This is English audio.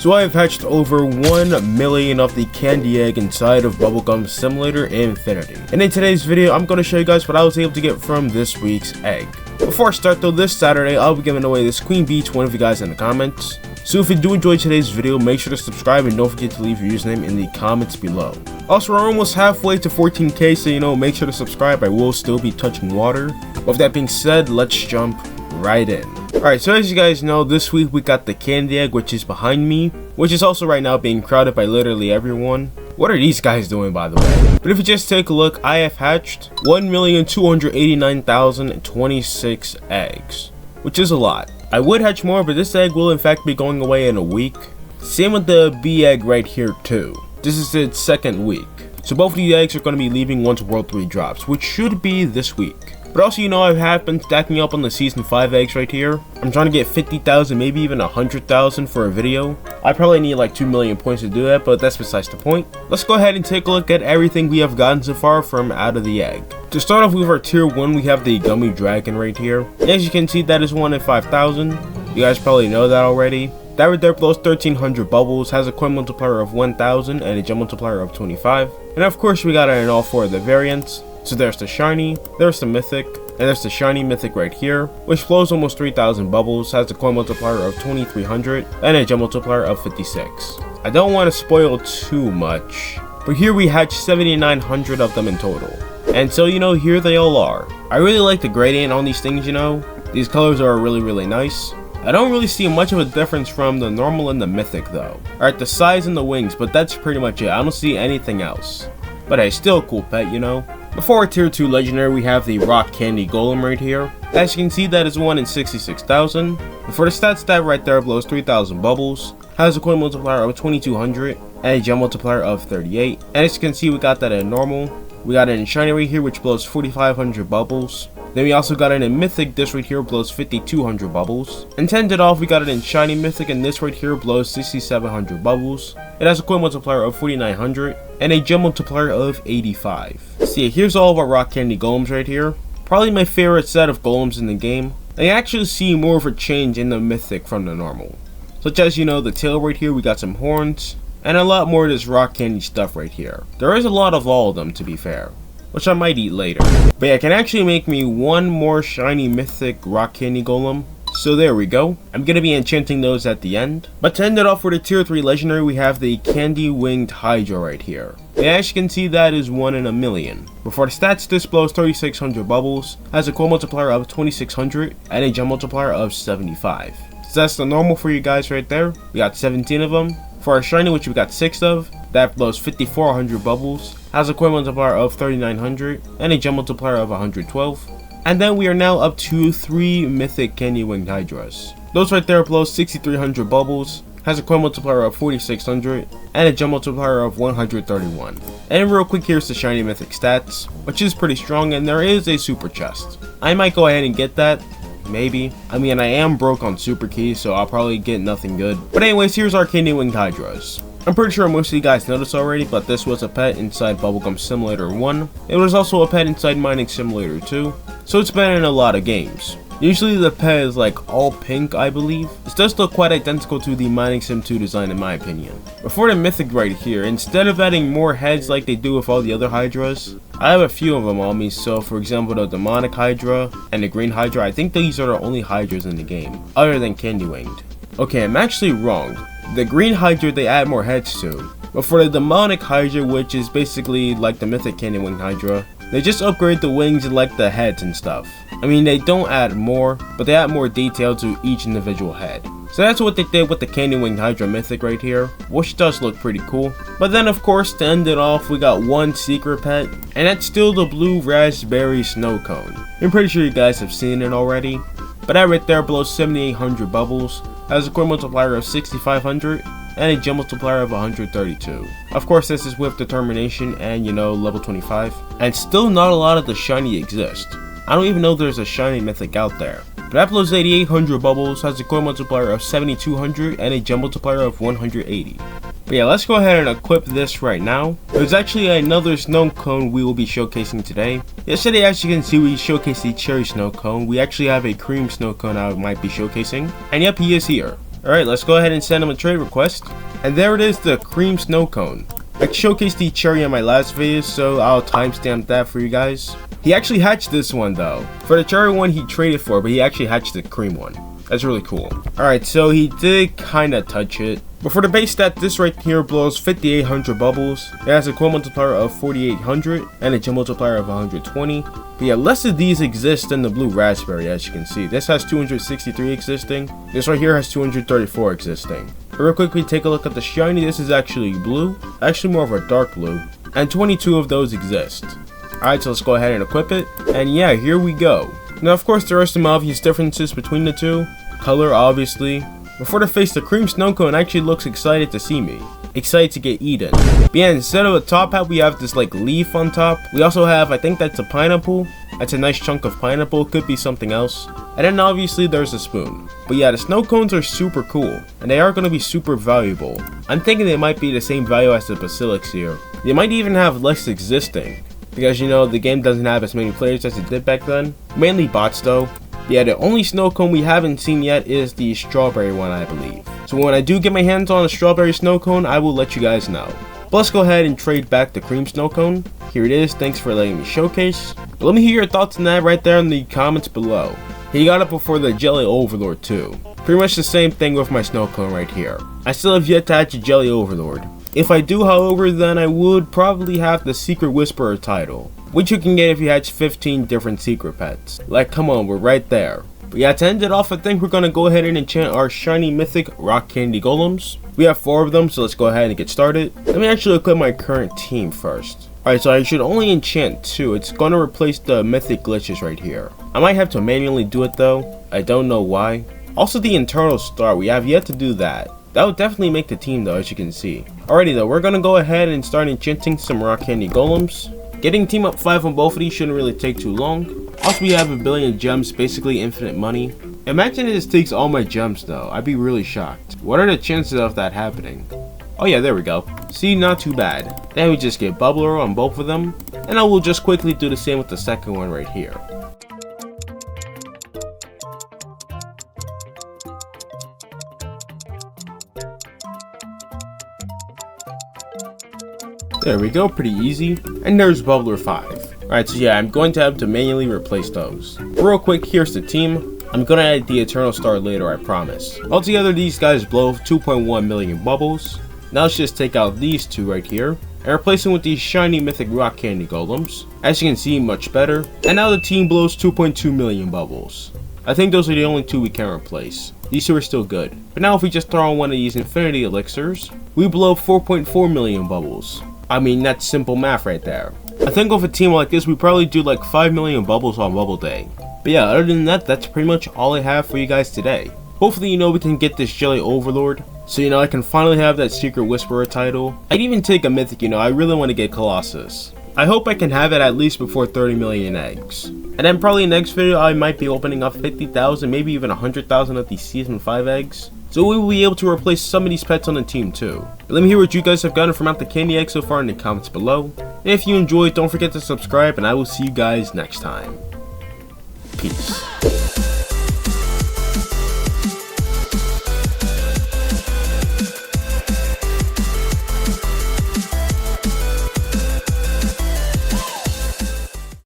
So I have hatched over 1 million of the candy egg inside of Bubblegum Simulator Infinity. And in today's video, I'm going to show you guys what I was able to get from this week's egg. Before I start though, this Saturday, I'll be giving away this queen bee to one of you guys in the comments. So if you do enjoy today's video, make sure to subscribe and don't forget to leave your username in the comments below. Also, we're almost halfway to 14k, so make sure to subscribe. I will still be touching water. With that being said, let's jump right in. Alright, so as you guys know, this week we got the candy egg, which is behind me, which is also right now being crowded by literally everyone. What are these guys doing, by the way? But if you just take a look, I have hatched 1,289,026 eggs, which is a lot. I would hatch more, but this egg will in fact be going away in a week. Same with the bee egg right here too. This is its second week. So both of the eggs are going to be leaving once World 3 drops, which should be this week. But also, I have been stacking up on the Season 5 eggs right here. I'm trying to get 50,000, maybe even 100,000 for a video. I probably need like 2 million points to do that, but that's besides the point. Let's go ahead and take a look at everything we have gotten so far from out of the egg. To start off with our tier 1, we have the Gummy Dragon right here. And as you can see, that is 1 in 5,000. You guys probably know that already. That right there blows 1300 bubbles, has a coin multiplier of 1000 and a gem multiplier of 25. And of course, we got it in all 4 of the variants. So there's the shiny, there's the mythic, and there's the shiny mythic right here, which blows almost 3000 bubbles, has a coin multiplier of 2300 and a gem multiplier of 56. I don't want to spoil too much, but here we hatched 7900 of them in total. And so here they all are. I really like the gradient on these things. These colors are really nice. I don't really see much of a difference from the normal and the mythic though. Alright, the size and the wings, but that's pretty much it. I don't see anything else. But hey, still a cool pet, Before our tier 2 legendary, we have the rock candy golem right here. As you can see, that is 1 in 66,000. For the stat right there, blows 3000 bubbles, has a coin multiplier of 2200 and a gem multiplier of 38. And as you can see, we got that in normal. We got it in shiny right here, which blows 4500 bubbles. Then we also got it in mythic. This right here blows 5200 bubbles. And to end it off, we got it in shiny mythic, and this right here blows 6700 bubbles. It has a coin multiplier of 4900 and a gem multiplier of 85. So yeah, here's all of our rock candy golems right here. Probably my favorite set of golems in the game. I actually see more of a change in the mythic from the normal. Such as the tail right here, we got some horns, and a lot more of this rock candy stuff right here. There is a lot of all of them, to be fair, which I might eat later. But yeah, it can actually make me one more shiny mythic rock candy golem. So there we go. I'm going to be enchanting those at the end. But to end it off with a tier 3 legendary, we have the candy winged hydra right here. And as you can see, that is 1 in a million. Before the stats, this blows 3600 bubbles, has a coin multiplier of 2600 and a gem multiplier of 75. So that's the normal for you guys right there. We got 17 of them. For our shiny, which we got 6 of, that blows 5400 bubbles, has a coin multiplier of 3900 and a gem multiplier of 112. And then we are now up to 3 mythic candy winged hydras. Those right there blow 6300 bubbles, has a coin multiplier of 4600 and a gem multiplier of 131. And real quick, here's the shiny mythic stats, which is pretty strong, and there is a super chest. I might go ahead and get that. Maybe. I mean, I am broke on super keys, so I'll probably get nothing good. But anyways, here's our candy winged hydras. I'm pretty sure most of you guys know this already, but this was a pet inside Bubblegum Simulator 1. It was also a pet inside Mining Simulator 2. So it's been in a lot of games. Usually the pet is like all pink, I believe. It does look quite identical to the Mining Sim 2 design in my opinion. But for the mythic right here, instead of adding more heads like they do with all the other hydras, I have a few of them on me. So for example, the demonic hydra and the green hydra, I think these are the only hydras in the game, other than candy winged. Okay, I'm actually wrong. The green hydra they add more heads to. But for the demonic hydra, which is basically like the mythic candy winged hydra, they just upgrade the wings and like the heads and stuff. I mean, they don't add more, but they add more detail to each individual head. So that's what they did with the candy winged hydra mythic right here, which does look pretty cool. But then of course, to end it off, we got one secret pet, and that's still the blue raspberry snow cone. I'm pretty sure you guys have seen it already. But that right there blows 7800 bubbles, has a coin multiplier of 6500 and a gem multiplier of 132. Of course, this is with determination and level 25. And still not a lot of the shiny exist. I don't even know there's a shiny mythic out there. But that blows 8800 bubbles, has a coin multiplier of 7200 and a gem multiplier of 180. But yeah, let's go ahead and equip this right now. There's actually another snow cone we will be showcasing today. Yesterday, as you can see, we showcased the cherry snow cone. We actually have a cream snow cone I might be showcasing. And yep, he is here. Alright, let's go ahead and send him a trade request. And there it is, the cream snow cone. I showcased the cherry in my last video, so I'll timestamp that for you guys. He actually hatched this one though. For the cherry one he traded for, but he actually hatched the cream one. That's really cool. Alright, so he did kinda touch it. But for the base stat, this right here blows 5,800 bubbles. It has a core multiplier of 4,800 and a gem multiplier of 120. But yeah, less of these exist than the blue raspberry, as you can see. This has 263 existing. This right here has 234 existing. But real quickly, take a look at the shiny. This is actually blue. Actually more of a dark blue. And 22 of those exist. Alright, so let's go ahead and equip it. And yeah, here we go. Now of course there are some obvious differences between the two. Color, obviously. Before the face, the cream snow cone actually looks excited to see me. Excited to get eaten. But yeah, instead of a top hat, we have this like leaf on top. We also have, I think that's a pineapple. That's a nice chunk of pineapple, could be something else. And then obviously there's a spoon. But yeah, the snow cones are super cool. And they are going to be super valuable. I'm thinking they might be the same value as the Fusiazx here. They might even have less existing. Because you know, the game doesn't have as many players as it did back then. Mainly bots though. Yeah, the only snow cone we haven't seen yet is the strawberry one, I believe. So when I do get my hands on a strawberry snow cone, I will let you guys know. But let's go ahead and trade back the cream snow cone. Here it is, thanks for letting me showcase. But let me hear your thoughts on that right there in the comments below. He got it before the jelly overlord too. Pretty much the same thing with my snow cone right here. I still have yet to hatch a jelly overlord. If I do, however, then I would probably have the secret whisperer title, which you can get if you hatch 15 different secret pets. Like, come on, we're right there. But yeah, to end it off, I think we're gonna go ahead and enchant our shiny mythic rock candy golems. We have 4 of them, so let's go ahead and get started. Let me actually equip my current team first. Alright, so I should only enchant 2. It's gonna replace the mythic glitches right here. I might have to manually do it though. I don't know why. Also the internal star, we have yet to do that. That would definitely make the team though, as you can see. Alrighty though, we're gonna go ahead and start enchanting some rock candy golems. Getting team up 5 on both of these shouldn't really take too long. Also, we have a billion gems, basically infinite money. Imagine it just takes all my gems though, I'd be really shocked. What are the chances of that happening? Oh yeah, there we go. See, not too bad. Then we just get bubbler on both of them. And I will just quickly do the same with the second one right here. There we go, pretty easy. And there's bubbler 5. Alright, so yeah, I'm going to have to manually replace those. Real quick, here's the team. I'm gonna add the eternal star later, I promise. Altogether, these guys blow 2.1 million bubbles. Now let's just take out these 2 right here and replace them with these shiny mythic rock candy golems. As you can see, much better. And now the team blows 2.2 million bubbles. I think those are the only 2 we can replace. These 2 are still good. But now if we just throw on one of these infinity elixirs, we blow 4.4 million bubbles. I mean, that's simple math right there. I think with a team like this, we probably do like 5 million bubbles on Bubble Day. But yeah, other than that, that's pretty much all I have for you guys today. Hopefully, you know, we can get this jelly overlord. So, you know, I can finally have that secret whisperer title. I'd even take a mythic, you know, I really want to get Colossus. I hope I can have it at least before 30 million eggs. And then probably next video, I might be opening up 50,000, maybe even 100,000 of these season 5 eggs. So we will be able to replace some of these pets on the team too. But let me hear what you guys have gotten from out the candy egg so far in the comments below. And if you enjoyed, don't forget to subscribe, and I will see you guys next time. Peace.